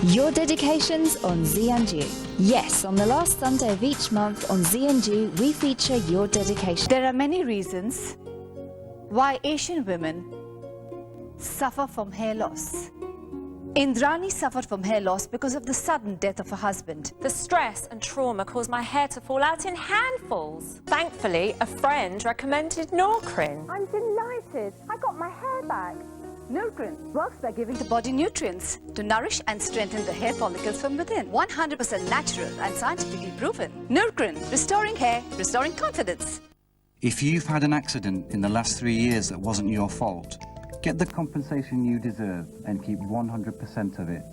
Your dedications on ZNG. Yes, on the last Sunday of each month on ZNG, we feature your dedication. There are many reasons why Asian women suffer from hair loss. Indrani suffered from hair loss because of the sudden death of her husband. The stress and trauma caused my hair to fall out in handfuls. Thankfully, a friend recommended Norcrin. I'm delighted. I got my hair back. Nurgrin works by giving the body nutrients to nourish and strengthen the hair follicles from within. 100% natural and scientifically proven. Nurgrin, restoring hair, restoring confidence. If you've had an accident in the last 3 years that wasn't your fault, get the compensation you deserve and keep 100% of it.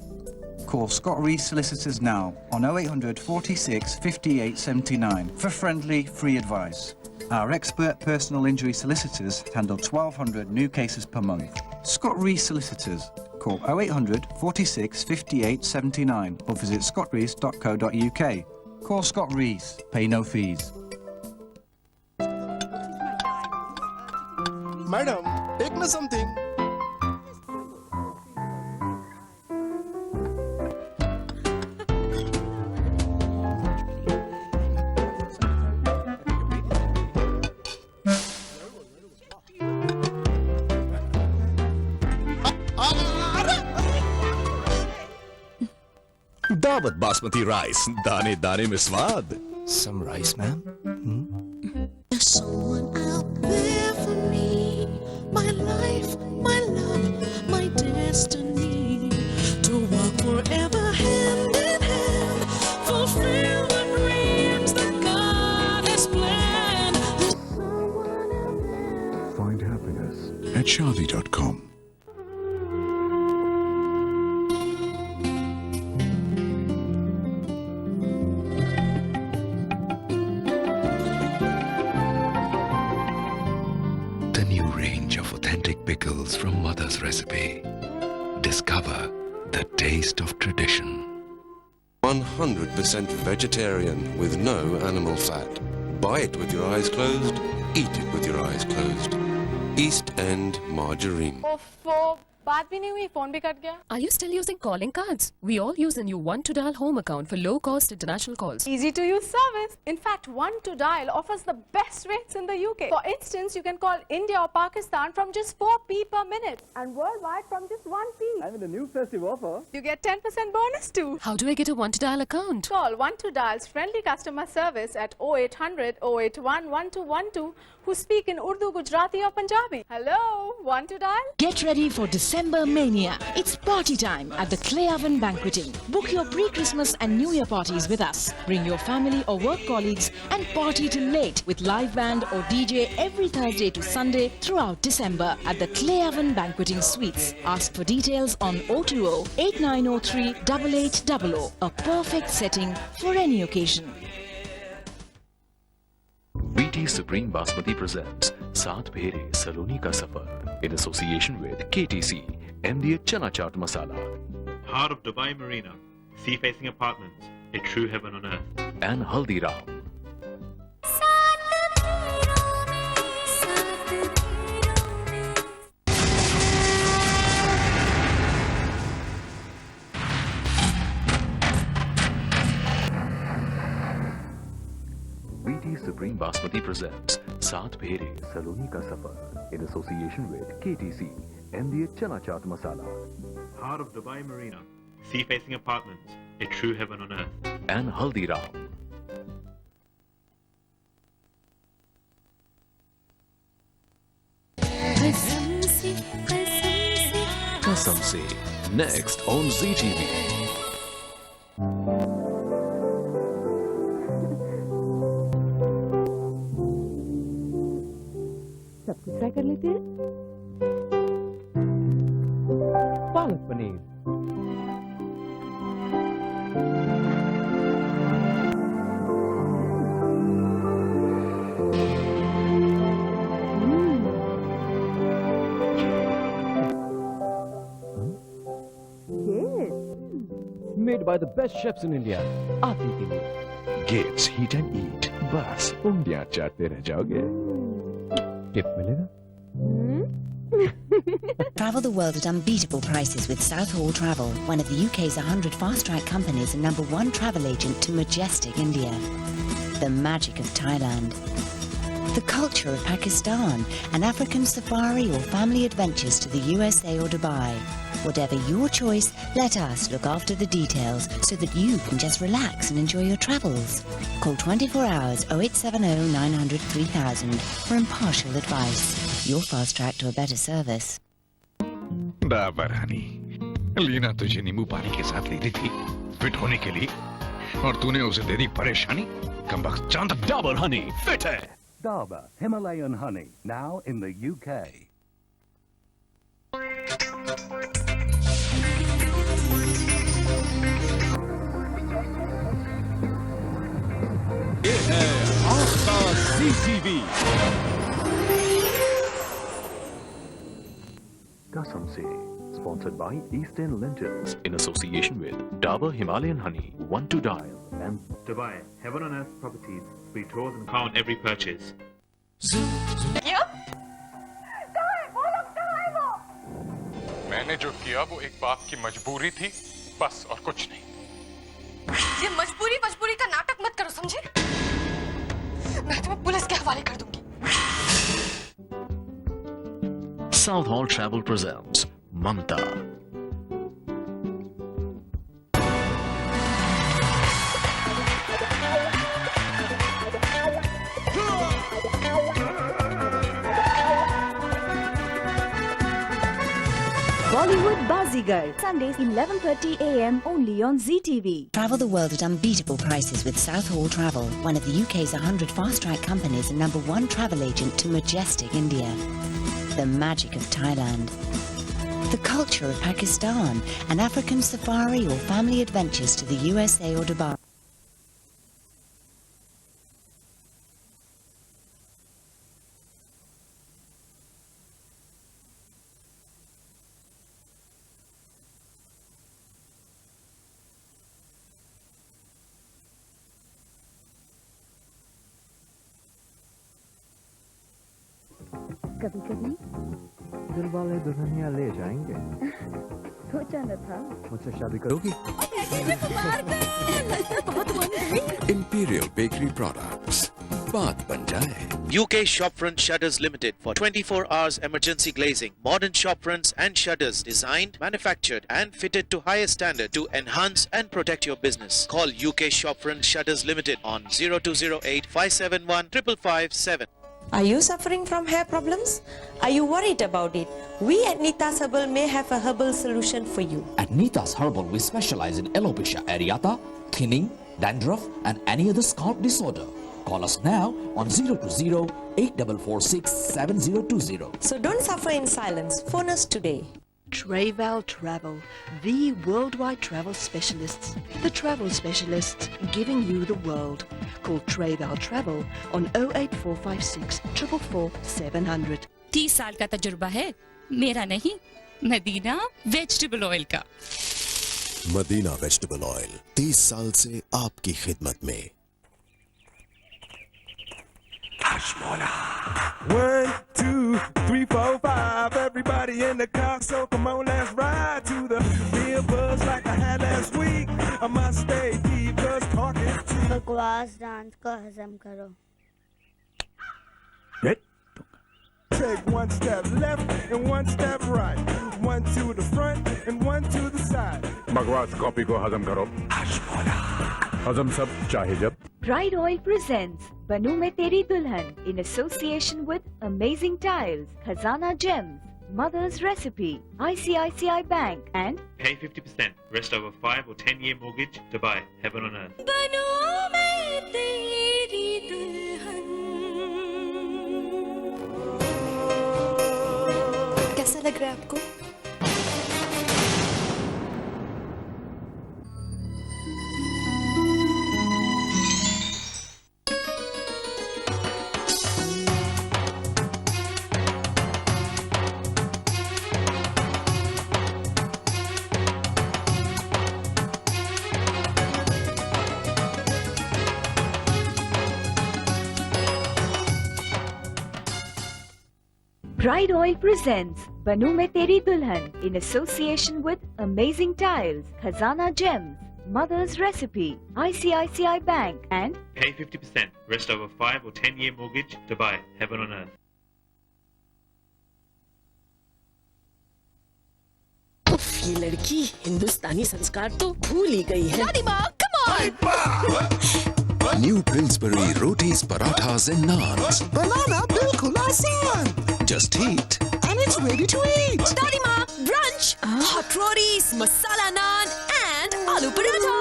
Call Scott Rees Solicitors now on 0800 46 58 79 for friendly, free advice. Our expert personal injury solicitors handle 1,200 new cases per month. Scott Rees Solicitors. Call 0800 46 58 79 or visit scottrees.co.uk. Call Scott Rees. Pay no fees. Madam, take me something. Dawat Basmati rice, dane dane mein swaad. Some rice, ma'am. There's someone out there for me, my life, my love, my destiny, to walk forever hand in hand, fulfill the dreams that God has planned. There's someone out there. Find happiness at shaadi.com. Pickles from Mother's Recipe. Discover the taste of tradition. 100% vegetarian with no animal fat. Buy it with your eyes closed, eat it with your eyes closed. East End Margarine. बात भी नहीं हुई, phone भी cut गया. Are you still using calling cards? We all use a new One to Dial home account for low-cost international calls. Easy to use service. In fact, One to Dial offers the best rates in the UK. For instance, you can call India or Pakistan from just 4p per minute, and worldwide from just 1p. And with the new festive offer, you get 10% bonus too. How do I get a One to Dial account? Call One to Dial's friendly customer service at 0800 081 1212, who speak in Urdu, Gujarati or Punjabi. Hello, One to Dial. Get ready for December Mania. It's party time at the Clay Oven Banqueting. Book your pre-Christmas and New Year parties with us. Bring your family or work colleagues and party till late with live band or DJ every Thursday to Sunday throughout December at the Clay Oven Banqueting Suites. Ask for details on 020-8903 8800. A perfect setting for any occasion. BT Supreme Basmati presents Saat Bhere Saloni Ka Safar in association with KTC, MDH Chana Chaat Masala. Heart of Dubai Marina, sea-facing apartments, a true heaven on earth. And Haldiram. BT Supreme Basmati presents Saat Bhere Saloni Ka Safar in association with KTC, MDH Chana Chaat Masala. Heart of Dubai Marina, sea-facing apartments, a true heaven on earth. And Haldiram. Kasam Se, next on ZTV. सब कुछ try कर लेते हैं. Palak paneer. Made by the best chefs in India. आप ही के लिए. Gates Heat and Eat. बस उंगलियां चाटते रह जाओगे. टिप मिलेगा? Travel the world at unbeatable prices with Southall Travel, one of the UK's 100 fast-track companies and #1 travel agent to majestic India. The magic of Thailand. The culture of Pakistan, an African safari or family adventures to the USA or Dubai. Whatever your choice, let us look after the details so that you can just relax and enjoy your travels. Call 24 hours 0870 900 3000 for impartial advice. Your fast track to a better service. Dabur Honey, Leena तुझे नींबू पानी के साथ लेती थी fit होने के लिए, और तूने उसे दे दी परेशानी। कमबख्त चांद। डाबर हनी फिट है। Dabur Himalayan honey, now in the UK. ये है आपका ZTV। Kasam Se, sponsored by Eastern Lentils in association with Dabur Himalayan Honey, One to Dial and Dubai, Heaven on Earth Properties. Free tours and car on every purchase. मैंने जो किया वो एक बाप की मजबूरी थी, बस और कुछ नहीं। ये मजबूरी का नाटक मत करो, समझे? मैं तुम्हें पुलिस के हवाले कर दूंगी। Southall Travel presents Mamta. Bollywood Bazigar, Sundays 11:30 a.m. only on ZTV. Travel the world at unbeatable prices with Southall Travel, one of the UK's 100 fast-track companies and #1 travel agent to majestic India. The magic of Thailand. The culture of Pakistan, an African safari or family adventures to the USA or Dubai. कभी कभी दिल वाले दुल्हनिया ले जाएंगे। सोचा था मुझसे शादी करोगी? Imperial Bakery Products. बात बन जाए। UK Shopfront Shutters Limited for 24 hours emergency glazing. Modern shopfronts and shutters designed, manufactured and fitted to highest standard to enhance and protect your business. Call UK Shopfront Shutters Limited on 0208 571 557. Are you suffering from hair problems? Are you worried about it? We at Nita's Herbal may have a herbal solution for you. At Nita's Herbal, we specialize in alopecia areata, thinning, dandruff, and any other scalp disorder. Call us now on 020-8446-7020. So don't suffer in silence. Phone us today. Travel Travel, the worldwide travel specialists. The travel specialists giving you the world. Call Travel Travel on 08456 444 700. 30 साल का तजुर्बा है, मेरा नहीं, Medina vegetable oil का। Medina vegetable oil 30 साल से आपकी खिदमत में। 1, 2, 3, 4, 5. Everybody in the car, so come on, let's ride to the real buzz like I had last week. I must stay deep, cause talking to बकवास dance को हजम करो। Take one step left and one step right. One to the front and one to the side. बकवास copy को हजम करो। हजम सब चाहे जब। Pride Oil presents Banu Mein Teri Dulhan in association with Amazing Tiles, Khazana Gems, Mother's Recipe, ICICI Bank and Pay 50%. Rest over 5 or 10 year mortgage. Dubai, Heaven on Earth. बनो मैं तेरी दुल्हन। कैसा लग रहा है आपको? Pride Oil presents Banu Mein Teri Dulhan in association with Amazing Tiles, Khazana Gems, Mother's Recipe, ICICI Bank and Pay 50%, rest over 5 or 10-year mortgage to buy heaven on earth. ये लड़की हिंदुस्तानी संस्कार तो भूल ही गई है। दादी माँ, come on! New Pillsbury rotis, parathas and naans. Banana bilkul aasan. Just heat. And it's ready to eat. दादी माँ, brunch, hot rotis, masala naan and aloo paratha.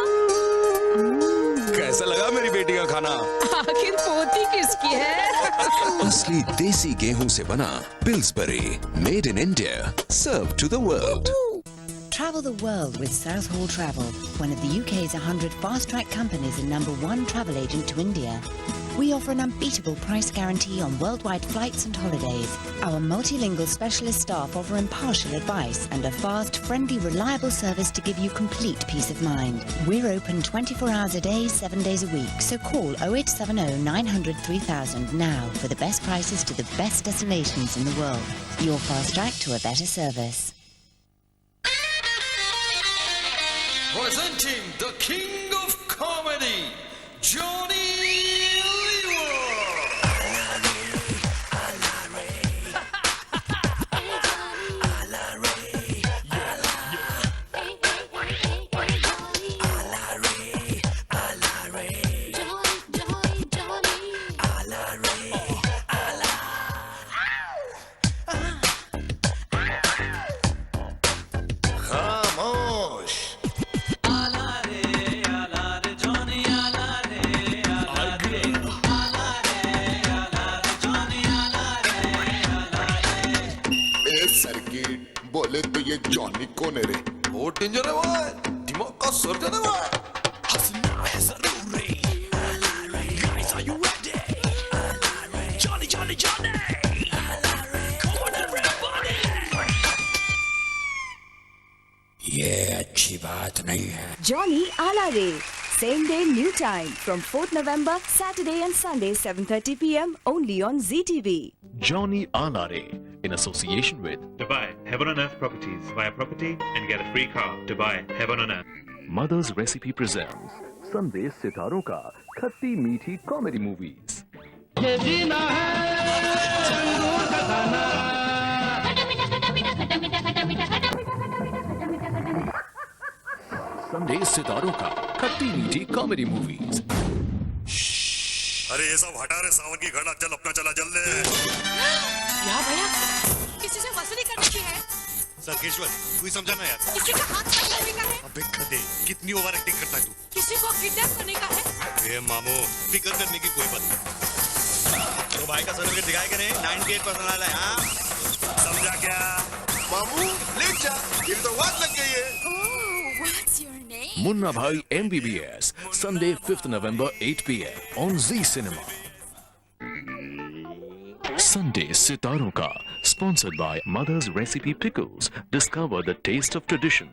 कैसा लगा मेरी बेटी का खाना? आखिर पोती किसकी है? असली देसी गेहूं से बना Pillsbury, made in India, served to the world. Travel the world with South Hall Travel, one of the UK's 100 fast-track companies and #1 travel agent to India. We offer an unbeatable price guarantee on worldwide flights and holidays. Our multilingual specialist staff offer impartial advice and a fast, friendly, reliable service to give you complete peace of mind. We're open 24 hours a day, 7 days a week, so call 0870 900 3000 now for the best prices to the best destinations in the world. Your fast track to a better service. Presenting the king of comedy, Johnny बोले तो ये Johnny कौन है रे? वो danger है भाई, दिमाग का सर्जन है भाई। हंसना है जरूरी। Guys, are you ready? Johnny, Johnny, Johnny. Come on everybody. ये अच्छी बात नहीं है। Johnny Alare. Same day, new time from 4th November, Saturday and Sunday, 7:30 p.m. only on ZTV. Johnny Alare in association with Dubai Heaven on Earth Properties. Buy a property and get a free car. Dubai Heaven on Earth. Mother's Recipe presents Sunday सितारों का खट्टी मीठी comedy movies. ये जीना है अंगूर का खाना। Sunday सितारों का खट्टी मीठी कॉमेडी मूवीज। अरे ये सब हटा रे, सावन की घड़ा, चल अपना चला जल्दी। क्या भैया, किसी से वसूली करने की है? सरकेश्वर, तू ही समझा ना यार। किसी का हाथ पकड़ने का है? अबे गधे, कितनी ओवर एक्टिंग करता है तू? किसी को किडनैप करने का है? ए मामू, फिक्र करने की कोई बात नहीं। तो भाई का सर्टिफिकेट दिखाए कि नहीं? 98% आया है, हाँ? समझा क्या? मामू, ले जा, ये तो वाट लग गई है। What's your name? मुन्ना भाई MBBS, Sunday 5th November 8 p.m. on Z Cinema. Sunday सितारों का sponsored by Mother's Recipe Pickles. Discover the taste of tradition.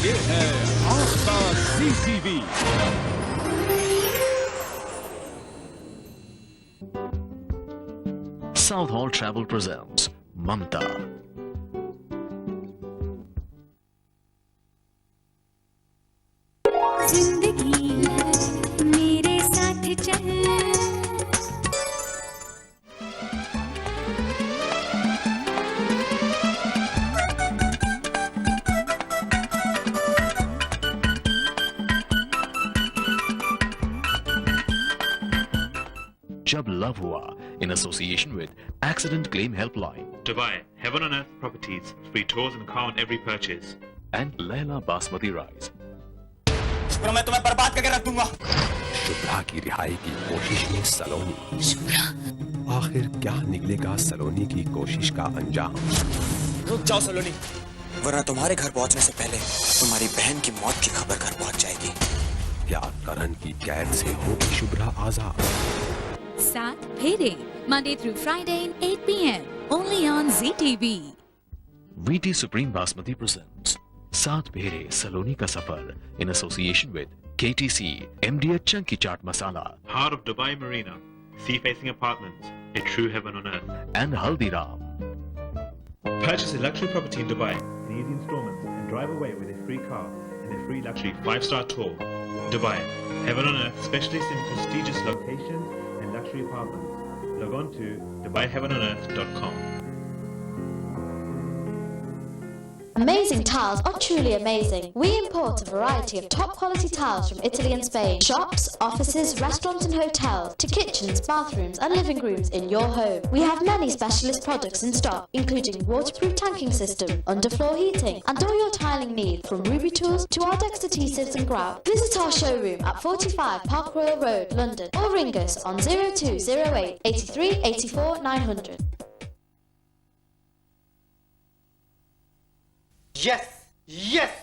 ये है आपका ZTV। South Hall Travel presents Mamta. जिंदगी मेरे साथ चल। जब लव हुआ in association with Accident Claim Helpline. Dubai Heaven on Earth Properties. Free tours and car on every purchase. And Laila Basmati Rice. Shubhra, मैं तुम्हें बर्बाद करके रख दूंगा। शुभ्रा की रिहाई की कोशिश में सलोनी। शुभ्रा, आखिर क्या निकलेगा सलोनी की कोशिश का अंजाम? रुक जाओ सलोनी, वरना तुम्हारे घर पहुंचने से पहले तुम्हारी बहन की मौत की खबर घर पहुंच जाएगी। क्या करण की कैद से होगी शुभ्रा आजाद? 7 फेरे, Monday through Friday, 8 p.m. only on ZTV. VT Supreme Basmati presents सात फेरे सलोनी का सफर in association with KTC, MD Chunky Chaat Masala, Heart of Dubai Marina, sea-facing apartments, a true heaven on earth. and Haldiram. Purchase a luxury property in Dubai in easy installments and drive away with a free car and a free luxury 5-star tour. Dubai, heaven on earth, specialists in prestigious locations and luxury apartments. Log on to DubaiHeavenOnEarth.com. Amazing tiles are truly amazing. We import a variety of top quality tiles from Italy and Spain. Shops, offices, restaurants and hotels, to kitchens, bathrooms and living rooms in your home. We have many specialist products in stock, including waterproof tanking system, underfloor heating and all your tiling needs, from Ruby tools to our Dexter adhesives and grout. Visit our showroom at 45 Park Royal Road, London, or ring us on 0208 83 84 900. Yes yes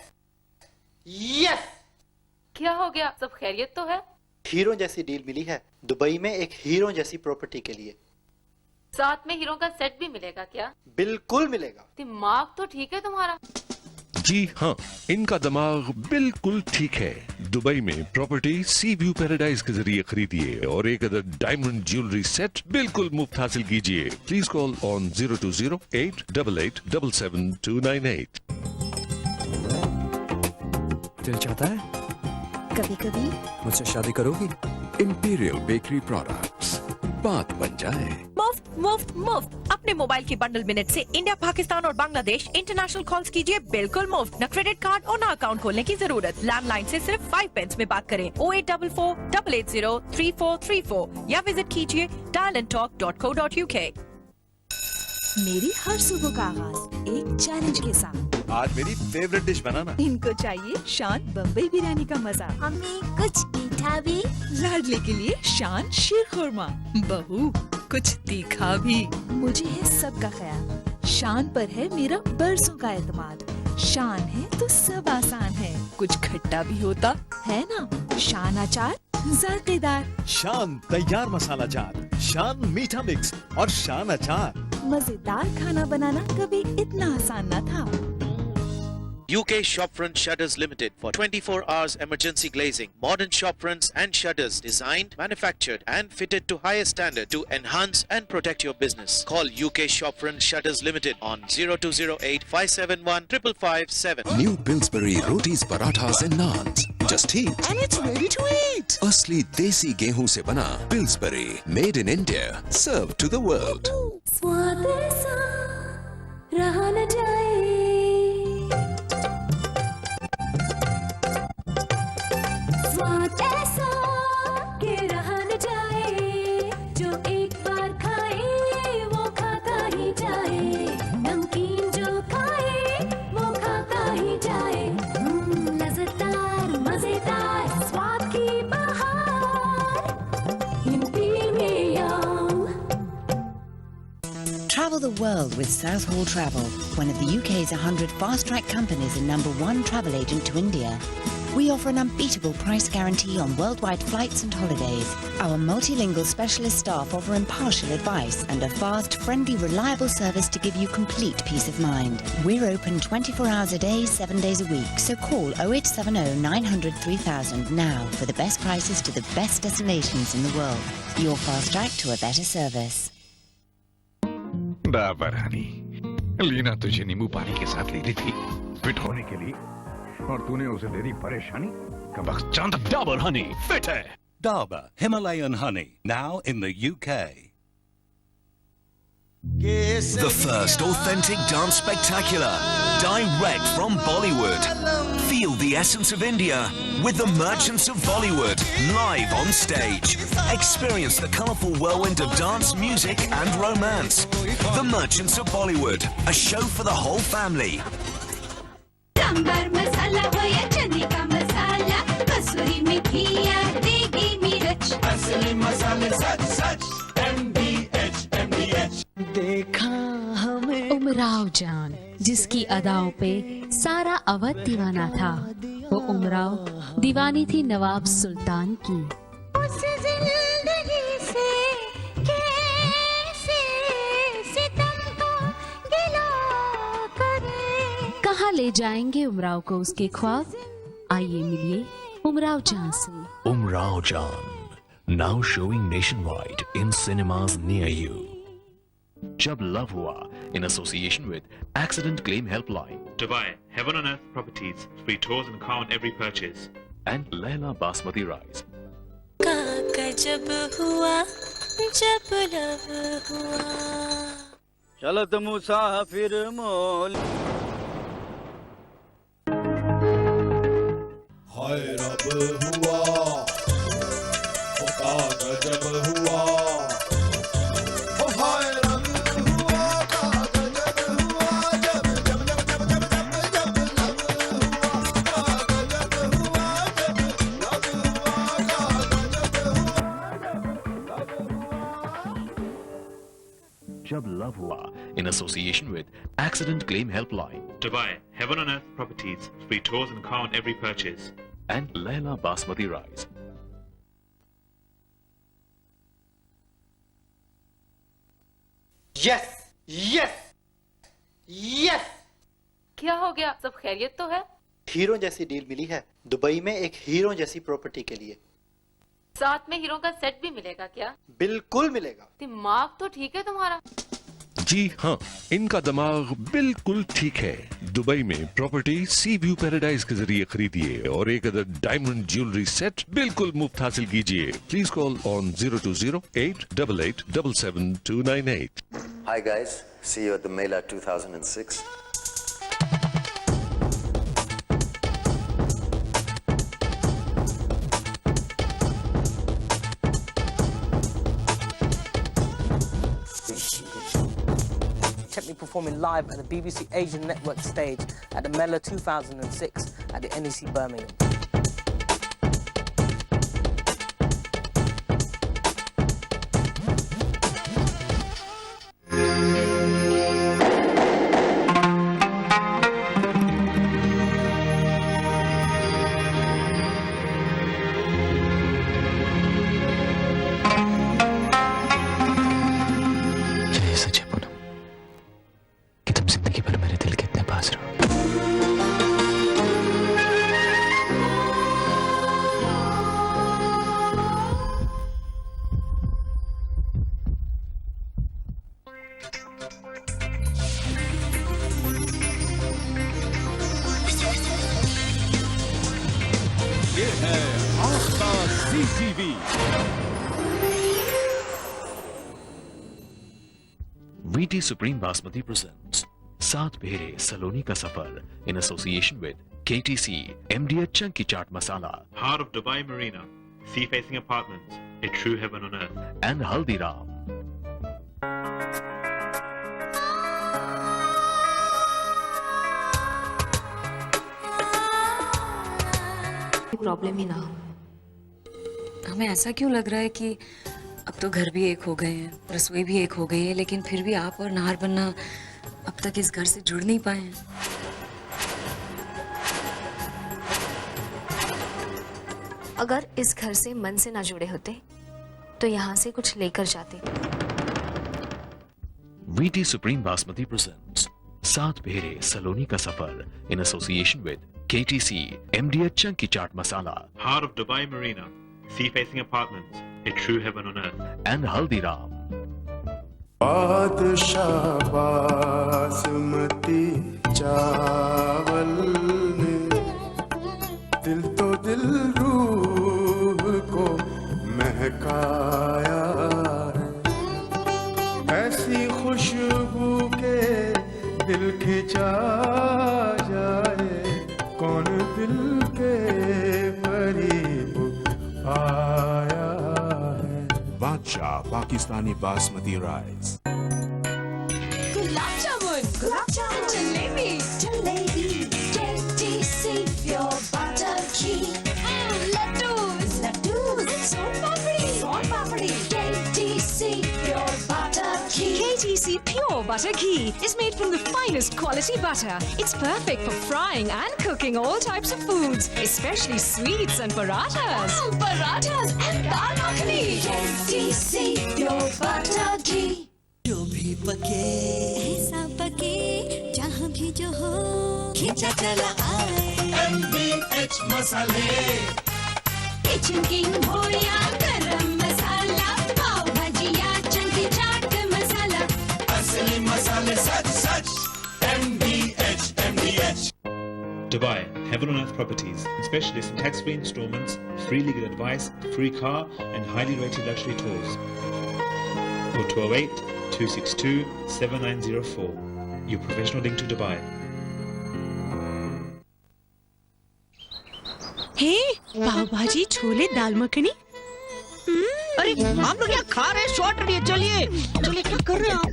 yes. क्या हो गया? सब खैरियत तो है? Hero जैसी deal मिली है Dubai में एक हीरो जैसी प्रॉपर्टी के लिए। साथ में हीरो का सेट भी मिलेगा क्या? बिल्कुल मिलेगा। दिमाग तो ठीक है तुम्हारा। जी हाँ, इनका दिमाग बिल्कुल ठीक है। दुबई में प्रॉपर्टी सी व्यू पैराडाइज के जरिए खरीदिए और एक अदर डायमंड ज्वेलरी सेट बिल्कुल मुफ्त हासिल कीजिए। Please call on 020-888-77298। दिल चाहता है कभी कभी मुझसे शादी करोगी? Imperial Bakery Products, बात बन जाए। मुफ्त मुफ्त मुफ्त अपने मोबाइल के बंडल मिनट से इंडिया, पाकिस्तान और बांग्लादेश इंटरनेशनल कॉल्स कीजिए बिल्कुल मुफ्त। न क्रेडिट कार्ड और न अकाउंट खोलने की जरूरत। लैंडलाइन से सिर्फ 5 पेंस में बात करें। 0844-880-3434 या विजिट कीजिए dialandtalk.co.uk। मेरी हर सुबह का आगाज एक चैलेंज के साथ। आज मेरी फेवरेट डिश बनाना। इनको चाहिए शान बम्बई बिरयानी का मजा। हमें कुछ मीठा भी। लाडले के लिए शान शीर खुरमा। बहू कुछ तीखा भी। मुझे है सबका ख्याल। शान पर है मेरा बरसों का एतमाद। शान है तो सब आसान है। कुछ खट्टा भी होता है ना। शान अचार जायकेदार। शान तैयार मसाला चाट, शान मीठा मिक्स और शान अचार। मजेदार खाना बनाना कभी इतना आसान न था। UK Shopfront Shutters Limited for 24 hours emergency glazing. Modern shop fronts and shutters designed, manufactured and fitted to highest standard to enhance and protect your business. Call UK Shopfront Shutters Limited on 0208 571 557. New Pillsbury rotis, parathas and naans. Just heat. And it's ready to eat. असली देसी गेहूं से बना Pillsbury, made in India, served to the world. स्वाद ऐसा रहा न जाए। स्वाद ऐसा के रहा न जाए। जो एक बार खाए वो खाता ही जाए। नमकीन जो खाए वो खाता ही जाए। लज्जतदार मजेदार स्वाद की बहार Imperial। Travel the world with South Hall Travel, one of the UK's 100 fast-track companies and #1 travel agent to India. We offer an unbeatable price guarantee on worldwide flights and holidays. Our multilingual specialist staff offer impartial advice and a fast, friendly, reliable service to give you complete peace of mind. We're open 24 hours a day, 7 days a week. So call 0870 900 3000 now for the best prices to the best destinations in the world. Your fast track to a better service. Dabur Honey, Leena तुझे नींबू पानी के साथ ले रही थी fit होने के लिए और तूने उसे दे दी परेशानी। कबक चांद। Dabur Honey, fit hai. Dabur Himalayan honey, now in the UK. The first authentic dance spectacular, direct from Bollywood. Feel the essence of India with the Merchants of Bollywood, live on stage. Experience the colourful whirlwind of dance, music and romance. The Merchants of Bollywood, a show for the whole family. Sambar मसाला हो या चने का मसाला, कसूरी मेथी या देगी मिर्च। असली मसाले सच सच MDH। देखा हमें उमराव जान, जिसकी अदाओं पे सारा अवध दीवाना था। वो उमराव दीवानी थी नवाब सुल्तान की। उस जिंदगी से कैसे सितम को गिला करे। कहा कहाँ ले जाएंगे उमराव को उसके ख्वाब। आइए मिलिए उमराव जान से। Umrao Jan, now showing nationwide in cinemas near you. Jab Love Hua, in association with Accident Claim Helpline. Dubai, Heaven on Earth Properties, free tours and car on every purchase. And Laila Basmati Rice. जब हुआ जब love हुआ चलत मुसाफिर मोल हाय रब हुआ का गजब हुआ हाय रब हुआ का गजब हुआ जब जब जब जब जब जब जब लब हुआ का गजब हुआ जब लब हुआ का Jab Love Hua, in association with Accident Claim Helpline. Dubai, Heaven on Earth Properties, free tours and car on every purchase. And Laila Basmati Rice. Yes yes yes. क्या हो गया? सब खैरियत तो है? हीरो जैसी डील मिली है दुबई में एक हीरो जैसी प्रॉपर्टी के लिए। साथ में हीरो का सेट भी मिलेगा क्या? बिल्कुल मिलेगा। दिमाग तो ठीक है तुम्हारा। जी हाँ, इनका दिमाग बिल्कुल ठीक है। दुबई में प्रॉपर्टी सी व्यू पैराडाइज के जरिए खरीदिए और एक अदर डायमंड ज्वेलरी सेट बिल्कुल मुफ्त हासिल कीजिए। Please call on 020-888-77298। Hi guys, see you at the Mela 2006. Check me performing live at the BBC Asian Network stage at the Mela 2006 at the NEC Birmingham. VT Supreme Basmati presents Saat Bhere Saloni Ka Safar in association with KTC, MDH Chunky Chaat Masala. Heart of Dubai Marina, sea-facing apartments, a true heaven on earth. And Haldiram. Problem ही ना हो। हमें ऐसा क्यों लग रहा है कि अब तो घर भी एक हो गए हैं, रसोई भी एक हो गई है, लेकिन फिर भी आप और नाहर बन्ना अब तक इस घर से जुड़ नहीं पाए हैं। अगर इस घर से मन से ना जुड़े होते तो यहाँ से कुछ लेकर जाते। VT Supreme Basmati presents Saat Bhere Saloni Ka Safar in association with KTC, MDH Chunky Chaat Masala. Heart of Dubai Marina, sea-facing apartments, a true heaven on earth. And Haldiram. बादशाह बासमती चावल में दिल तो दिल रूह को महकाया है। ऐसी खुशबू के दिल खिंचा जाए, कौन दिल के करीब आया है। Badshah Pakistani basmati rice. Gulab jamun jalebi KTC pure butter ghee laddoos son papdi KTC pure butter ghee KTC Pure Butter Ghee is made from the finest quality butter. It's perfect for frying and cooking all types of foods, especially sweets and parathas. Parathas and dal makhani KTC pure butter ghee जो भी पके ऐसा पके जहाँ भी जो हो खींचा चला आए MBH मसाले किचन किंग हो या गरम मसाला पाव भाजी या चंकी चाट मसाला असली मसाले सच सच MBH Dubai, Heaven on Earth Properties, specialists in tax-free installments, free legal advice, free car and highly rated luxury tours. Call 208-262-7904. Your professional link to Dubai. हे पाव भाजी छोले दाल मखनी। अरे आप लोग क्या खा रहे हैं? शॉर्ट रहिए, चलिए चलिए, क्या कर रहे हैं आप?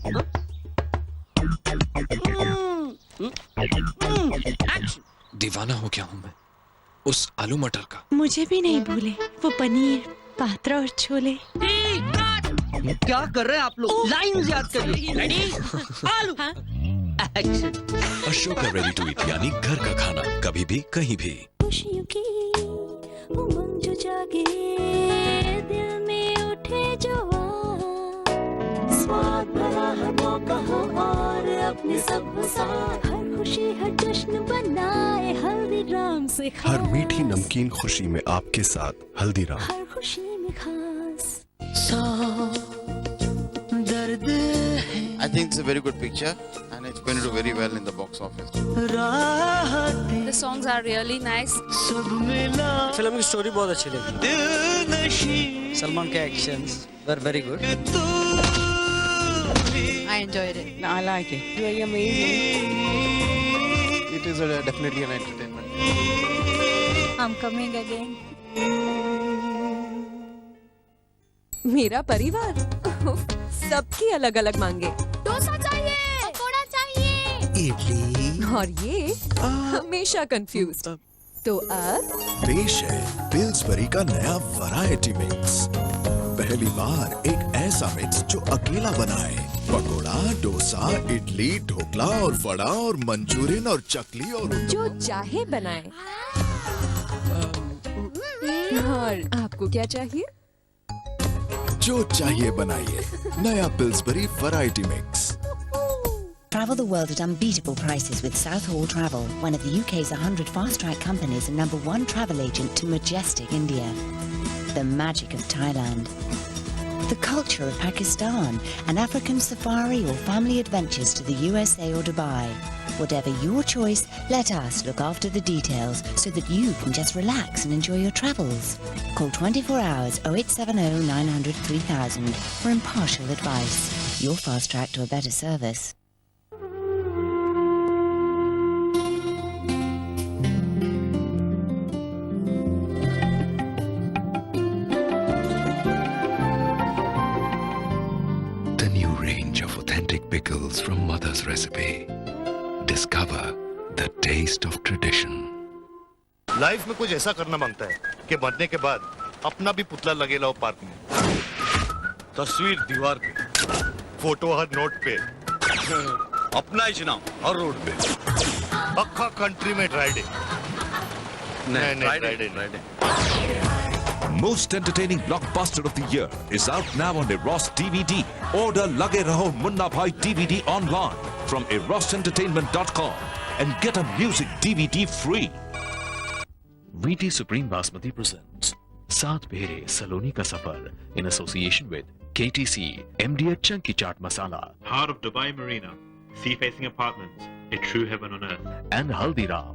दीवाना हो गया हूँ मैं उस आलू मटर का। मुझे भी नहीं भूले वो पनीर, पात्रा और छोले। क्या कर रहे हैं आप लोग? लाइन याद करिए। रेडी? आलू। Action. Ashoka ready to eat यानी घर का खाना कभी भी कहीं भी। खुशियों की उमंग जो जागे दिल में उठे जो स्वाद भरा हर मौका हो और अपने सब साथ हर खुशी हर जश्न बनाए हल्दीराम से खास। हर मीठी नमकीन खुशी में आपके साथ हल्दीराम। हर खुशी में खास। दर्द I think it's a very good picture and it's going to do very well in the box office. The songs are really nice. Film की स्टोरी बहुत अच्छी लगी। सलमान के actions were very good. I enjoyed it. I like it. Very amazing. It is definitely an entertainment. I'm coming again. मेरा परिवार सबकी अलग अलग मांगे। डोसा चाहिए, पकोड़ा चाहिए, इडली और ये हमेशा कंफ्यूज। तो अब पेश है पिल्सबरी का नया वैरायटी मिक्स। पहली बार एक ऐसा मिक्स जो अकेला बनाए पकोड़ा, डोसा, इडली, ढोकला और वड़ा और मंचूरियन और चकली और जो चाहे बनाए। और आपको क्या चाहिए? जो चाहिए बनाइए नया Pillsbury variety mix. Travel the world at unbeatable prices with Southall Travel, one of the UK's 100 fast-track companies and #1 travel agent to majestic India. The magic of Thailand. The culture of Pakistan, an African safari or family adventures to the USA or Dubai. Whatever your choice, let us look after the details so that you can just relax and enjoy your travels. Call 24 hours 0870 900 3000 for impartial advice. Your fast track to a better service. The new range of authentic pickles from Mother's Recipe. Discover the taste of tradition. Life में कुछ ऐसा करना मांगता है कि मरने के बाद अपना भी पुतला लगे लाओ पार्क में, तस्वीर दीवार पे, फोटो हर नोट पे, अपना ही चुनाव हर रोड पे, अक्खा कंट्री में ड्राई डे। नहीं dry day. Most entertaining blockbuster of the year is out now on Eros DVD. Order Lage Raho Munna Bhai DVD online from erosentertainment.com and get a music DVD free. VT Supreme Basmati presents Saath Bhere Saloni Ka Safar in association with KTC, MDH Chunky Chaat Masala, Heart of Dubai Marina, sea-facing apartments, a true heaven on earth. and Haldiram.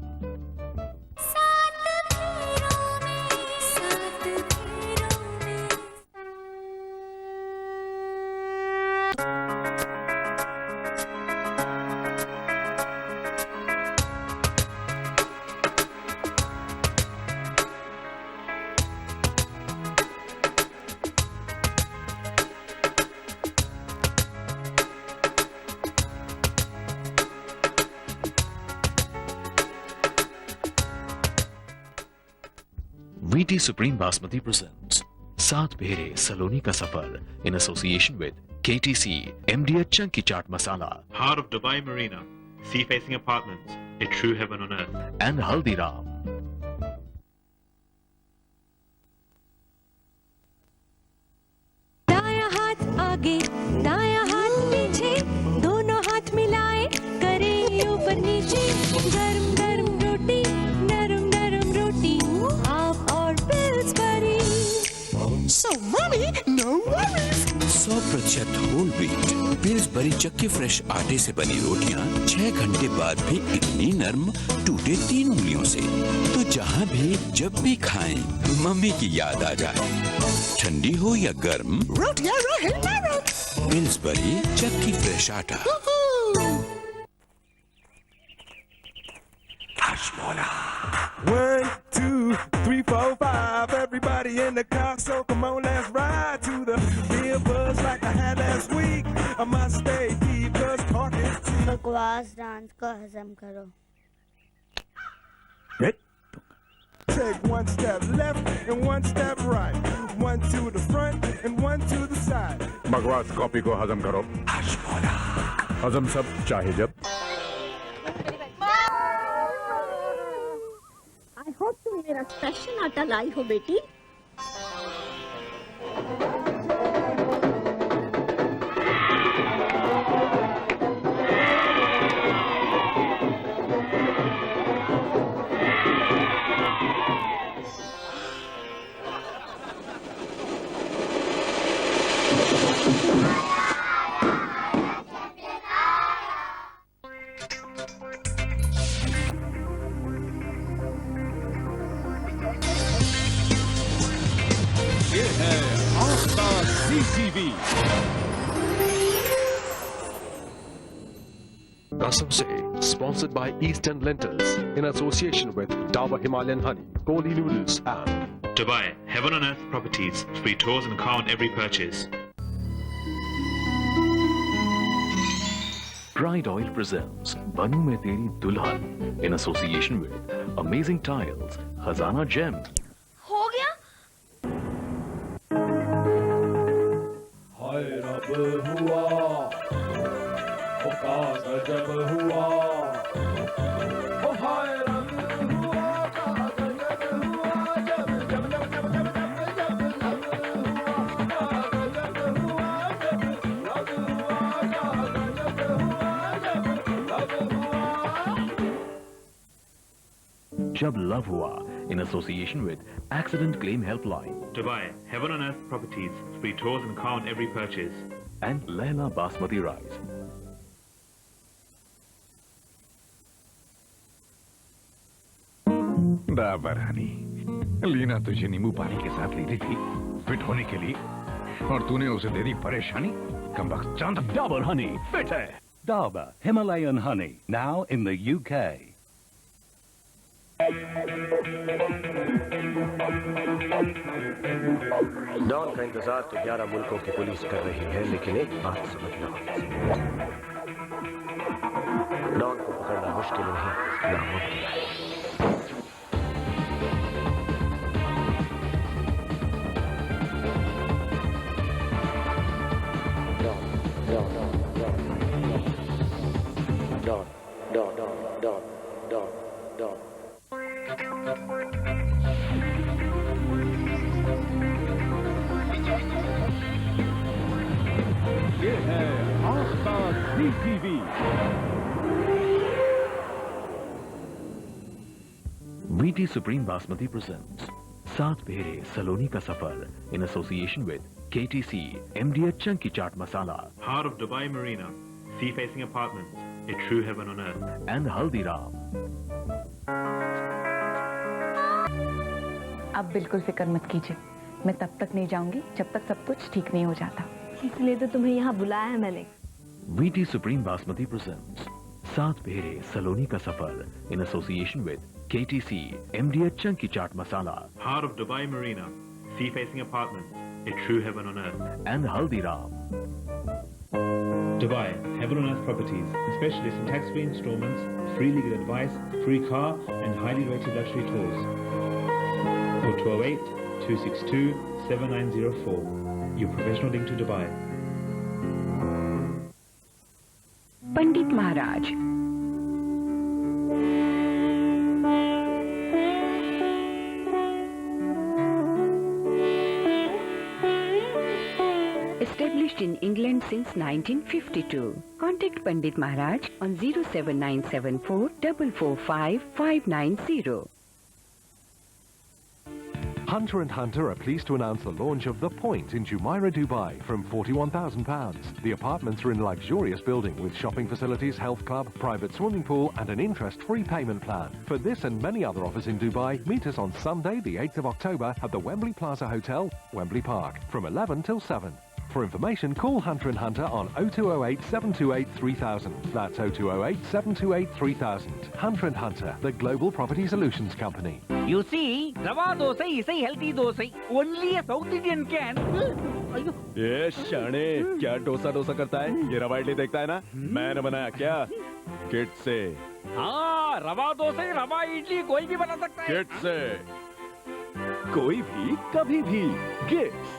VT Supreme Basmati presents Saath Bhere Saloni Ka Safar in association with KTC, MDH Chunky Chaat Masala, Heart of Dubai Marina, sea-facing apartments, a true heaven on earth. and Haldiram. दाया हाथ आगे दाया हाथ पीछे दोनों हाथ मिलाए करें ऊपर नीचे गरम गरम So mommy, no worries. 100% whole wheat Pillsbury चक्की फ्रेश आटे से बनी रोटियां 6 घंटे बाद भी इतनी नर्म, टूटे 3 उंगलियों से। तो जहां भी जब भी खाएं, मम्मी की याद आ जाए, ठंडी हो या गर्म, रोटियां रहे नरम। पिल्सबरी चक्की फ्रेश आटा। One, two, three, four, five. Everybody in the car, so come on, let's ride to the real buzz like I had last week. I must stay deep, cause talk is cheap. बकवास dance को हजम करो। Take one step left and one step right. One to the front and one to the side. बकवास copy को हजम करो। हजम सब चाहे जब। आई होप तुम मेरा स्पेशल आटा लाई हो बेटी। ये है आपका CCV। कसम से sponsored by Eastern Lentils in association with Dabur Himalayan Honey, Koli Noodles and Dubai, Heaven on Earth Properties, free tours and car on every purchase. Pride Oil presents Banu Mein Teri Dulhan in association with Amazing Tiles, Khazana Gem. हो गया? हाय रब हुआ, का गजब हुआ, ओ हाय रब हुआ, का गजब हुआ, जब जब जब जब जब जब जब जब हुआ, का गजब हुआ, जब जब हुआ, का गजब हुआ, जब जब हुआ। Jab Love Hua in association with Accident Claim Helpline. Dubai, Heaven on Earth Properties, free tours and car on every purchase. And Leila Basmati Rice. Dabur Honey, Leena तुझे नींबू पानी के साथ ले रही थी फिट होने के लिए, और तूने उसे दे दी परेशानी। कमबख्त चांद। Dabur Honey fit है। Dabur Himalayan Honey now in the UK। Don का इंतजार तो 11 मुल्कों की पुलिस कर रही है, लेकिन एक बात समझना, डॉन को पकड़ना मुश्किल नहीं, नामुमकिन है। ये है आपका CCV। VT Supreme Basmati presents Saat Pehre Saloni Ka Safar in association with KTC, MDH Chunky Chaat Masala, Heart of Dubai Marina, sea-facing apartments, a true heaven on earth. and Haldiram. आप बिल्कुल फिक्र मत कीजिए, मैं तब तक नहीं जाऊंगी जब तक सब कुछ ठीक नहीं हो जाता। इसलिए तो तुम्हें यहाँ बुलाया है मैंने। VT Supreme Basmati presents Saat Pehre Saloni Ka Safar in association with KTC, MDH Chunky Chaat Masala, Heart of Dubai Marina, sea-facing apartments, a true heaven on earth. and Haldiram. Dubai, Heaven on Earth Properties, specialists in tax-free installments, free legal advice, free car and highly rated luxury tours. Call 208-262-7904. Your professional link to Dubai. Pandit Maharaj, established in England since 1952. Contact Pandit Maharaj on 07974 445 590. Hunter & Hunter are pleased to announce the launch of The Point in Jumeirah, Dubai from £41,000. The apartments are in a luxurious building with shopping facilities, health club, private swimming pool and an interest-free payment plan. For this and many other offers in Dubai, meet us on Sunday the 8th of October at the Wembley Plaza Hotel, Wembley Park from 11 till 7. For information, call Hunter & Hunter on 0208 728 3000. That's 0208 728 3000. Hunter & Hunter, the global property solutions company. You see, Rava dosa is a healthy dosa. Only a South Indian can. ये शाने क्या डोसा डोसा करता है? ये रवा इडली देखता है ना? मैंने बनाया क्या? किट से। हाँ, रवा डोसा, रवा इडली कोई भी बना सकता है। किट से। कोई भी, कभी भी, किट्स।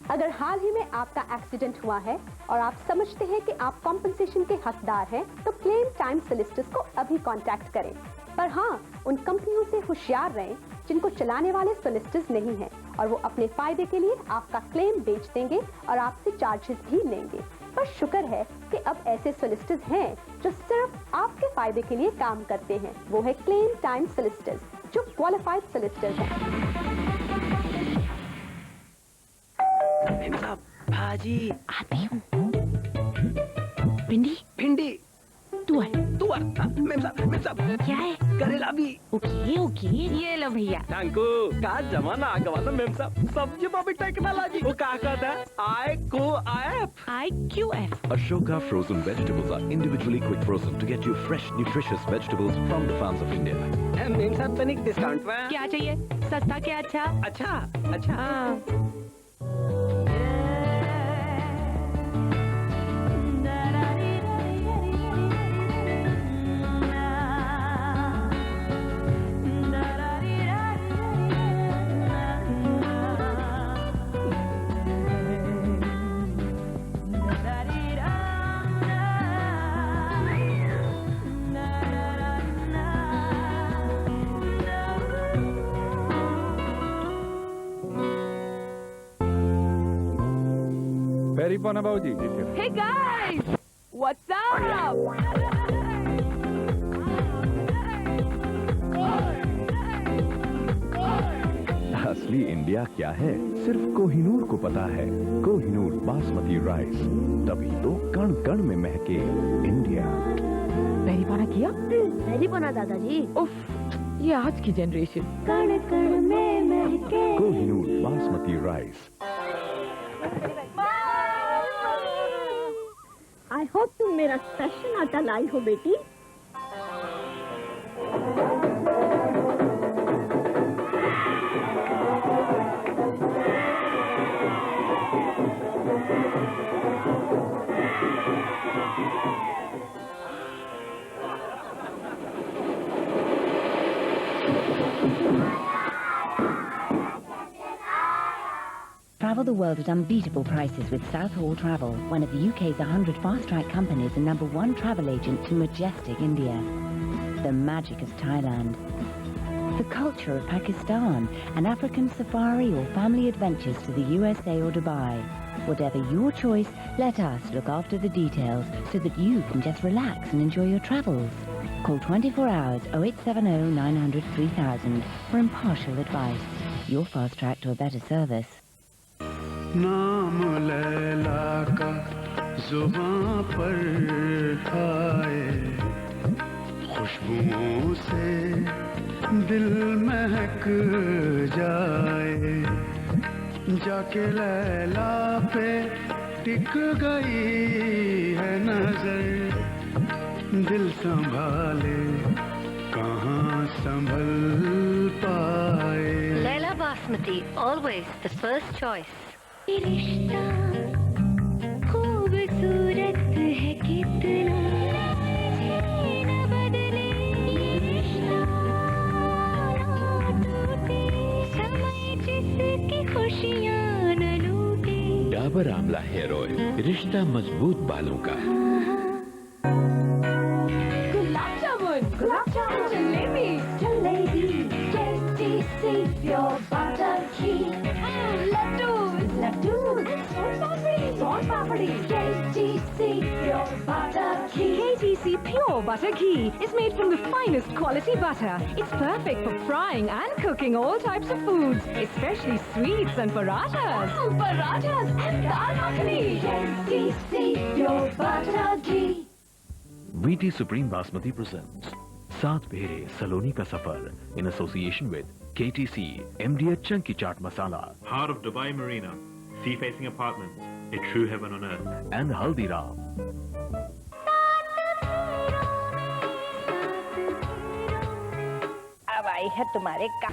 अगर हाल ही में आपका एक्सीडेंट हुआ है और आप समझते हैं कि आप कॉम्पनसेशन के हकदार हैं, तो क्लेम टाइम सोलिसिटर्स को अभी कांटेक्ट करें। पर हाँ, उन कंपनियों से होशियार रहें जिनको चलाने वाले सोलिसिटर्स नहीं हैं और वो अपने फायदे के लिए आपका क्लेम बेच देंगे और आपसे चार्जेस भी लेंगे। पर शुक्र है कि अब ऐसे सोलिसिटर्स हैं जो सिर्फ आपके फायदे के लिए काम करते हैं। वो है क्लेम टाइम सोलिसिटर्स, जो क्वालिफाइड सोलिसिटर्स हैं। भाजी आती हूँ। भिंडी भिंडी तुअर तुअर मैम साहब क्या है? करेला भी। ओके ओके, ये लो भैया। थैंकू का जमाना आ गया ना मैम साहब, सब्जी में भी टेक्नोलॉजी। वो क्या कहता है? IQF। IQF। Ashoka frozen vegetables are individually quick frozen to get you fresh, nutritious vegetables from the farms of India. Ma'am साहब तनिक डिस्काउंट में क्या चाहिए? सस्ता क्या अच्छा? अच्छा। Very fun about you. Hey guys, what's up? असली इंडिया क्या है सिर्फ कोहिनूर को पता है। कोहिनूर बासमती राइस, तभी तो कण कण में महके इंडिया। पहली बार किया? पहली बना दादाजी। उफ, ये आज की जनरेशन। कण कण में महके Kohinoor basmati rice. I hope तुम मेरा स्पेशल आटा लाई हो बेटी। Travel the world at unbeatable prices with Southall Travel, one of the UK's 100 fast-track companies and #1 travel agent to majestic India. The magic of Thailand. The culture of Pakistan, an African safari or family adventures to the USA or Dubai. Whatever your choice, let us look after the details so that you can just relax and enjoy your travels. Call 24 hours 0870 900 3000 for impartial advice. Your fast track to a better service. नाम लैला का जुबां पर आए, खुशबुओं से दिल महक जाए, जाके लैला पे टिक गई है नजर, दिल संभाले कहाँ संभल पाए। Laila Basmati, always the first choice. रिश्ता खूबसूरत है कितना, न बदले रिश्ता टूटे, समय जिसकी खुशियाँ न लूटे। डाबर आंवला हेयर ऑयल, रिश्ता मजबूत बालों का। गुलाब jamun jalebi, jalebi, tasty C pure butter ghee, Laddu, Son papdi, tasty C pure butter ghee, KTC pure butter ghee is made from the finest quality butter. It's perfect for frying and cooking all types of foods, especially sweets and parathas. Parathas and dal makhani. Tasty pure butter ghee. VT Supreme Basmati presents Saath Bhere Saloni Ka Safar in association with KTC, MDH Chunky Chaat Masala Heart of Dubai Marina, sea-facing apartments, a true heaven on earth. and Haldiram. अब आई है तुम्हारे का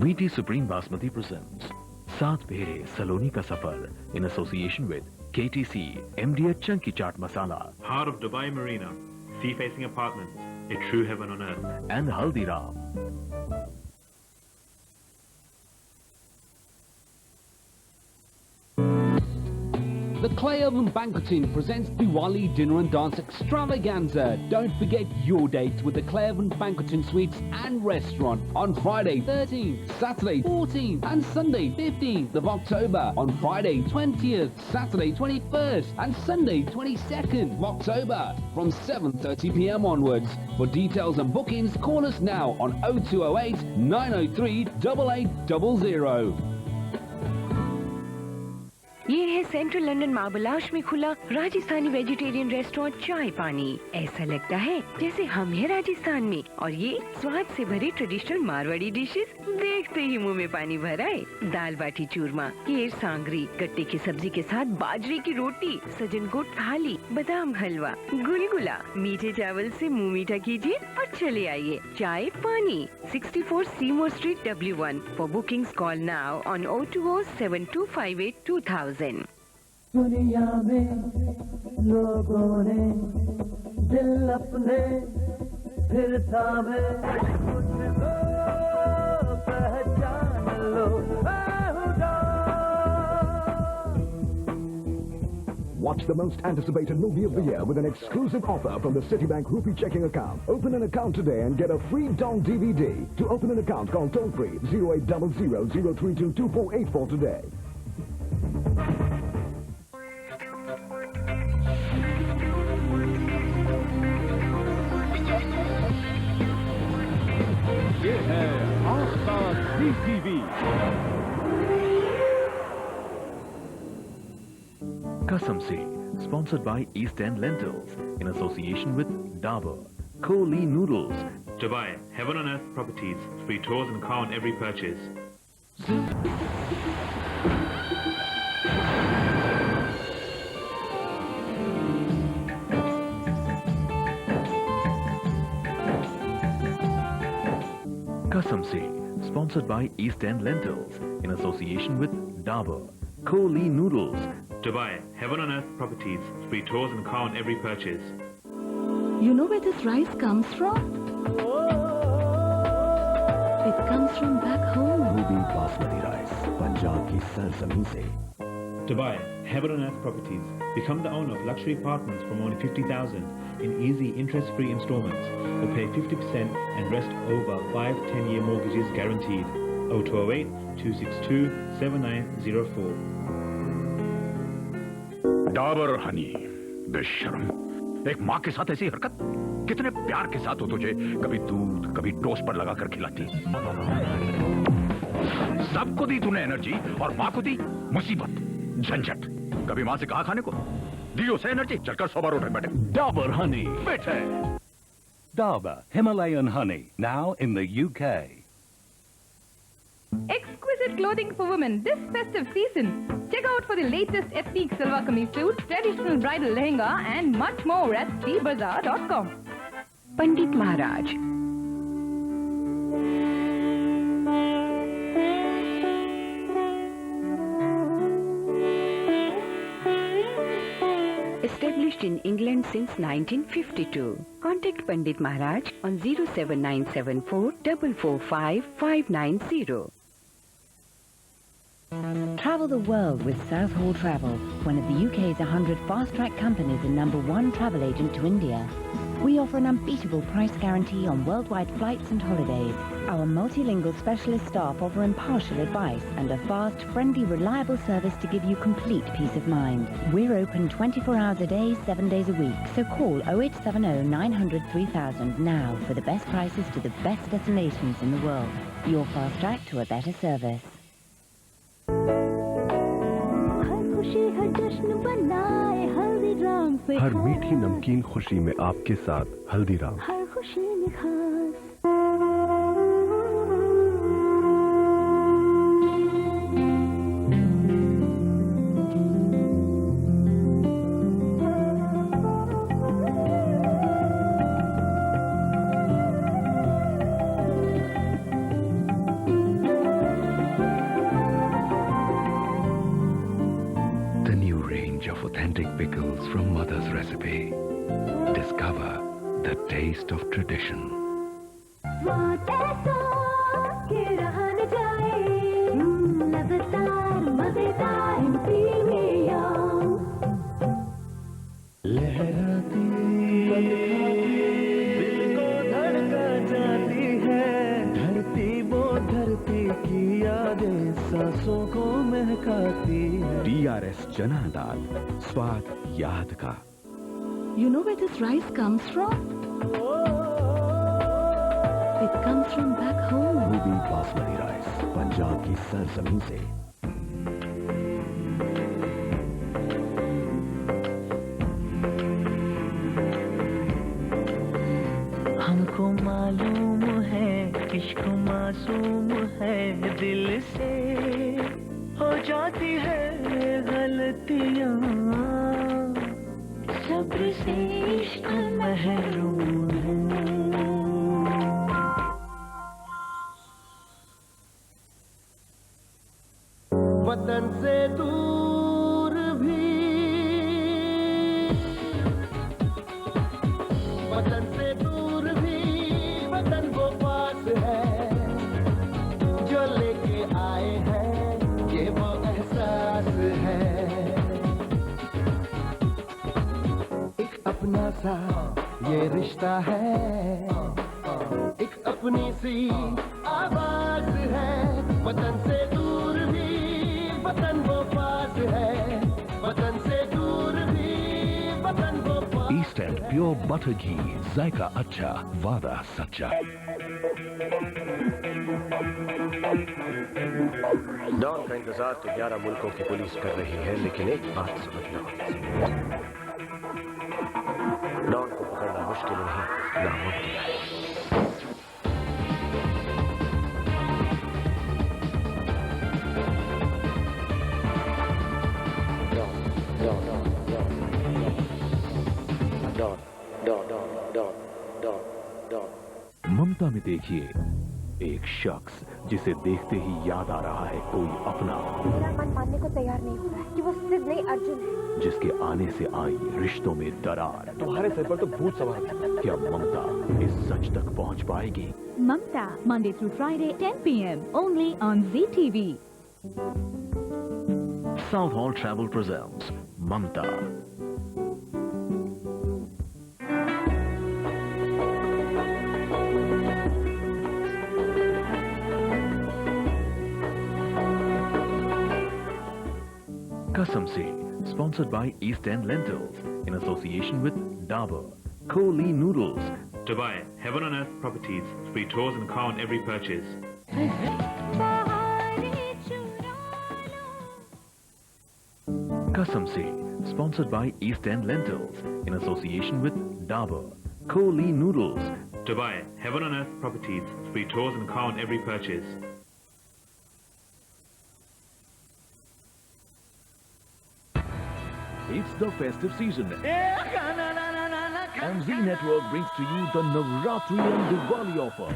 VT Supreme Basmati presents Saath Bhere Saloni Ka Safar in association with KTC, MDH Chunky Chaat Masala Heart of Dubai Marina, sea-facing apartments, a true heaven on earth. and Haldiram. The Clairvon Banqueting presents Diwali Dinner and Dance Extravaganza. Don't forget your dates with the Clairvon Banqueting Suites and Restaurant on Friday 13th, Saturday 14th and Sunday 15th of October. On Friday 20th, Saturday 21st and Sunday 22nd of October from 7:30 p.m. onwards. For details and bookings, call us now on 0208 903 8800. ये है central London मार्बलाश में खुला Rajasthani vegetarian restaurant चाय पानी। ऐसा लगता है जैसे हम हैं राजस्थान में, और ये स्वाद से भरे ट्रेडिशनल मारवाड़ी डिशेस देखते ही मुंह में पानी भर आए। दाल बाटी चूरमा, केर सांगरी, गट्टे की सब्जी के साथ बाजरे की रोटी, सजन को थाली, बादाम हलवा, गुलगुला, मीठे चावल से मुंह मीठा कीजिए और चले आइए। चाय पानी, 64 Seymour Street W1. For bookings call now on 020-7258-2000. दुनिया में लोगों ने दिल अपने फिर थामे मुझको पहचान लो Watch the most anticipated movie of the year with an exclusive offer from the Citibank Rupee checking account. Open an account today and get a free Dong DVD. To open an account, call toll-free 0800 032 2484 today. ये है आपका CCV। Kasam Se, sponsored by East End Lentils in association with Dabur, Kohli Noodles, Dubai, heaven on earth properties, free tours and car on every purchase. Kasam Se, sponsored by East End Lentils in association with Dabur, Kohli Noodles, Dubai, heaven on earth properties, free tours and car on every purchase. You know where this rice comes from? It comes from back home. Ruby Basmati Rice, Punjab ki sarzameen se. Dubai, heaven on earth properties. Become the owner of luxury apartments from only 50,000 in easy interest-free installments, or pay 50% and rest over 5-10-year mortgages guaranteed. 0208 262 7904. Dabur Honey, बेशर्म, एक माँ के साथ ऐसी हरकत, कितने प्यार के साथ हो तुझे कभी दूध कभी टोस्ट पर लगाकर खिलाती। सबको दी तूने एनर्जी और माँ को दी मुसीबत, झंझट। कभी माँ से कहा खाने को, दी उसे एनर्जी, चलकर 100 बार उठे बैठे। Dabur Honey. बैठे। Dabur Himalayan Honey, now in the UK. Exquisite clothing for women this festive season. Check out for the latest ethnic silver kameez suits, traditional bridal lehenga and much more at thebazaar.com. Pandit Maharaj. Established in England since 1952. Contact Pandit Maharaj on 07974 445 590. Travel the world with Southall Travel, one of the UK's 100 fast-track companies and #1 travel agent to India. We offer an unbeatable price guarantee on worldwide flights and holidays. Our multilingual specialist staff offer impartial advice and a fast, friendly, reliable service to give you complete peace of mind. We're open 24 hours a day, 7 days a week. So call 0870 900 3000 now for the best prices to the best destinations in the world. Your fast track to a better service. हर मीठी नमकीन खुशी में आपके साथ हल्दीराम। हर खुशी में खास। Authentic pickles from Mother's recipe. Discover the taste of tradition. लहराती दिल को धड़का जाती है, धरती वो धरती की यादें सांसों को महकाती है। DRS चना दाल, स्वाद याद का। You know where this rice comes from? It comes from back home. Ruby basmati rice, Punjab की सरजमीन से। हमको मालूम है इश्क मासूम है, दिल से हो जाती है गलतियाँ, सब्र से इश्क महरूम है। वतन से दूर भी, वतन से दूर भी वतन वो पास है, जो लेके आए हैं ये वो एहसास है। एक अपना सा ये रिश्ता है, एक अपनी सी आवाज है। वतन से दूर भी वतन वो पास है, वतन से दूर भी वतन वो पास। East End Pure Butter Ghee, जायका अच्छा, वादा सच्चा। डॉन का इंतजार तो 11 मुल्कों की पुलिस कर रही है, लेकिन एक बात समझना, डॉन को पकड़ना मुश्किल नहीं, नामुमकिन है। ममता में देखिए एक शख्स जिसे देखते ही याद आ रहा है कोई अपना, मेरा मन मानने को तैयार नहीं हो रहा है कि वो सिद्ध नहीं अर्जुन है। जिसके आने से आई रिश्तों में दरार। तुम्हारे सिर पर तो भूत सवार है। क्या ममता इस सच तक पहुंच पाएगी? Mamta, Monday through Friday, 10 p.m. only on ZTV. Southall Travel presents Mamta. Kasam Se, sponsored by East End Lentils in association with Dabur. Kohli Noodles. Dubai, Heaven on Earth Properties. Free tours and car on every purchase. Kasam Se, sponsored by East End Lentils in association with Dabur. Kohli Noodles. Dubai, Heaven on Earth Properties. Free tours and car on every purchase. It's the festive season. And Z Network brings to you the Navratri and Diwali offer.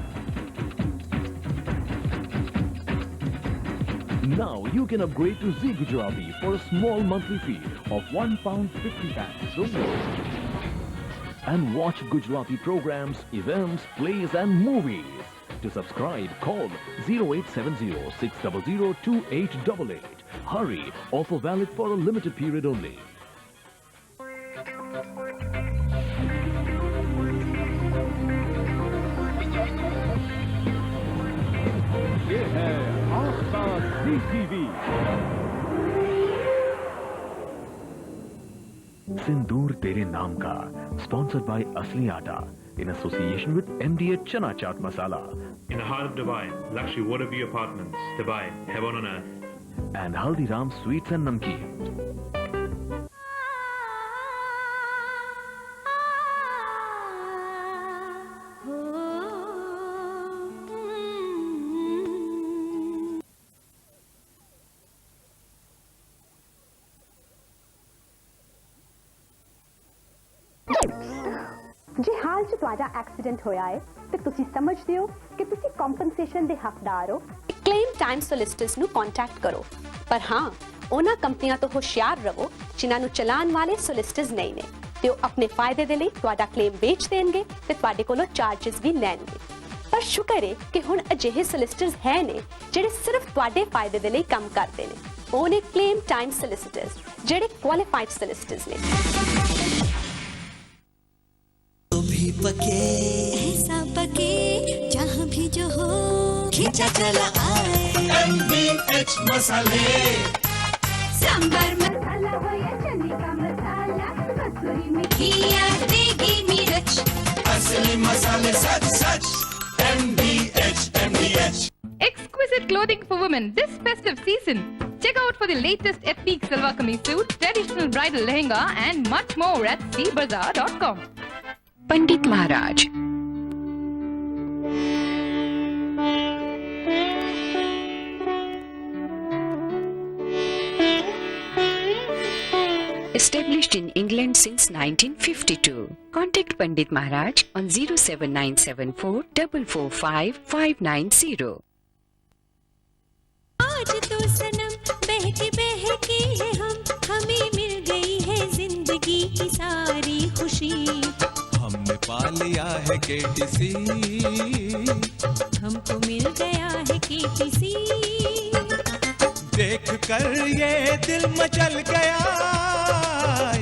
Now you can upgrade to Z Gujarati for a small monthly fee of £1.50 only. And watch Gujarati programs, events, plays and movies. To subscribe, call 0870 600 2888. Hurry, offer valid for a limited period only. ये है आपका ZTV। सिंदूर तेरे नाम का, sponsored by Asli Atta in association with MDA Chana Chaat Masala. In the heart of Dubai, luxury Waterview Apartments, Dubai, heaven on earth. And Haldiram Sweets and Namkeen. जे हाल च तुहाडा accident होया है ते तुसी समझदे हो कि तुसी कंपनसेशन दे हकदार हो, क्लेम टाइम सोलिसिटर्स नु कांटेक्ट करो। पर हाँ, ओना कंपनियां तो होशियार रवो जिन्हां नु चलान वाले सोलिसिटर्स नहीं ने ते ओ अपने फायदे दे लई तुहाडा क्लेम बेच देणगे ते तुहाडे कोलों चार्जेस भी लैणगे। पर शुक्र है कि हुण अजिहे सोलिसिटर्स है ने ਜਿਹੜੇ सिर्फ तुहाडे फायदे दे लई काम करदे ने। ਉਹ ਨੇ क्लेम टाइम सोलिसिटर्स ਜਿਹੜੇ क्वालिफाइड सोलिसिटर्स ने। भी पके ऐसा पके जहाँ भी जो हो खींचा चला आए MBH मसाले। सांबर मसाला हो या चने का मसाला, कसूरी मेथी या देगी मिर्च, असली मसाले सच सच MBH। Exquisite clothing for women this festive season. Check out for the latest ethnic salwar kameez suit, traditional bridal lehenga and much more at cbazaar.com. Pandit Maharaj. Established in England since 1952. Contact Pandit Maharaj on 07974 445 590. आज तो सनम बहकी बहकी है हमें मिल गई है जिंदगी की सारी खुशी। हमने पा लिया है केटीसी, हमको मिल गया है केटीसी। देख कर ये दिल मचल गया,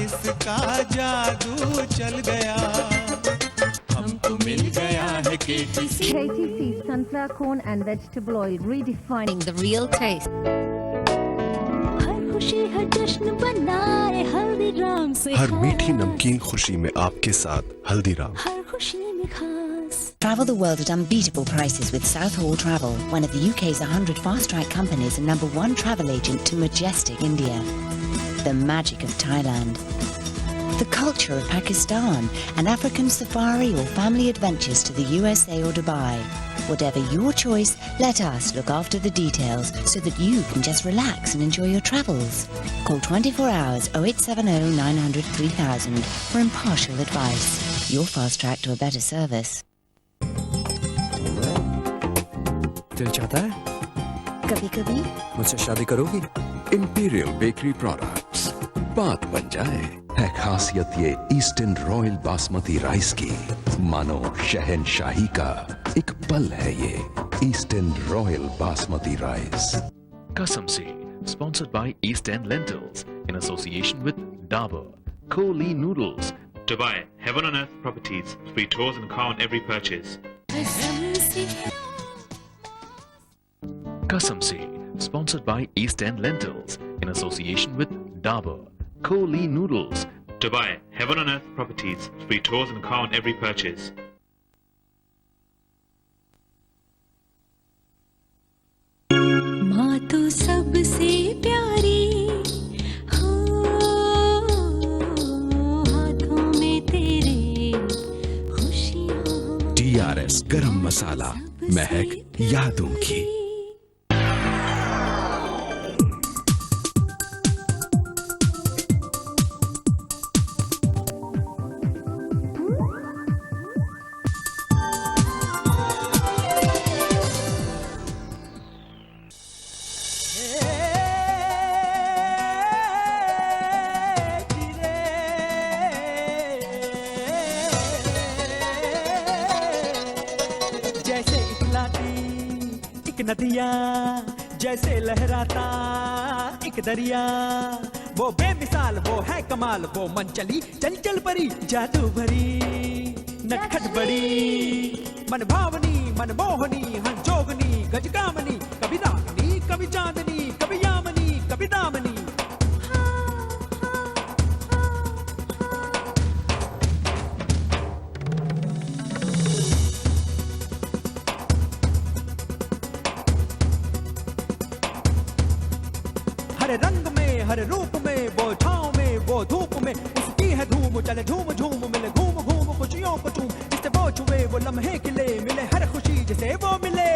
इसका जादू चल गया। हमको मिल गया है KTC. KTC sunflower corn and vegetable oil, redefining the real taste. हर खुशी हर जश्न बनाए हल्दीराम से। हर मीठी नमकीन खुशी में आपके साथ हल्दीराम। हर खुशी में खास। Travel the world at unbeatable prices with Southall Travel, one of the UK's 100 fast-track companies and #1 travel agent to majestic India. The magic of Thailand. The culture of Pakistan, an African safari or family adventures to the USA or Dubai. Whatever your choice, let us look after the details so that you can just relax and enjoy your travels. Call 24 hours 0870 900 3000 for impartial advice. Your fast track to a better service. दिल चाहता है कभी-कभी मुझसे शादी करोगी? Imperial bakery products, बात बन जाए। है खासियत ये ईस्टर्न रॉयल बासमती राइस की, मानो शहनशाही का एक पल है ये eastern royal basmati rice. Kasam Se, sponsored by East End Lentils in association with Dabur, Kohli Noodles, Dubai, heaven on earth properties, free tours and car on every purchase. Kasam Se, sponsored by East End Lentils in association with Dabur, Kohli Noodles, Dubai, heaven on earth properties, free tours and car on every purchase. माँ तो सबसे प्यारी हो, हाथों में तेरे खुशियाँ। TRS गरम मसाला, महक यादों की। जैसे इकलाती एक नदिया, जैसे लहराता एक दरिया, वो बेमिसाल वो है कमाल, वो मन चली चंचल परी, जादू भरी नटखट बड़ी, मन भावनी मन मोहनी हंसोगनी गजकामनी, कभी दामिनी कभी चांदनी, कभी यामनी कभी दामनी। हर रंग में हर रूप में, वो छाँव में वो धूप में, उसकी है धूम चले झूम झूम, मिले घूम घूम खुशियों को चूम, जिससे वो छुए वो लम्हे खिले, मिले हर खुशी जिसे वो मिले।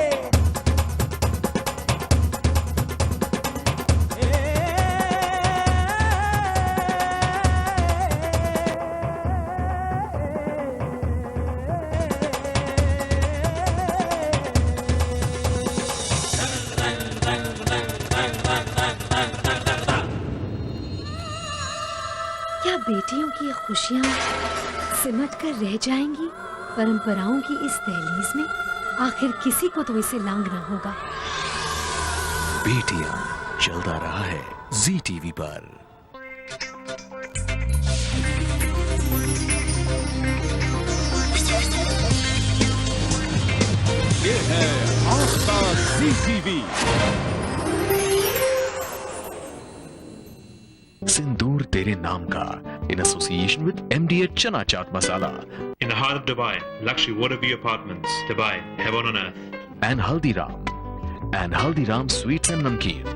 क्या बेटियों की ये खुशियाँ सिमट कर रह जाएंगी परंपराओं की इस दहलीज में? आखिर किसी को तो इसे लांघना होगा। बेटियां चलता रहा है जी टीवी पर। ये है आपका जी टीवी। सिंदूर तेरे नाम का in association with MDA Chana Chaat Masala. In the heart of Dubai, luxury Waterview Apartments, Dubai, heaven on earth. And Haldiram Sweets and Namkeen.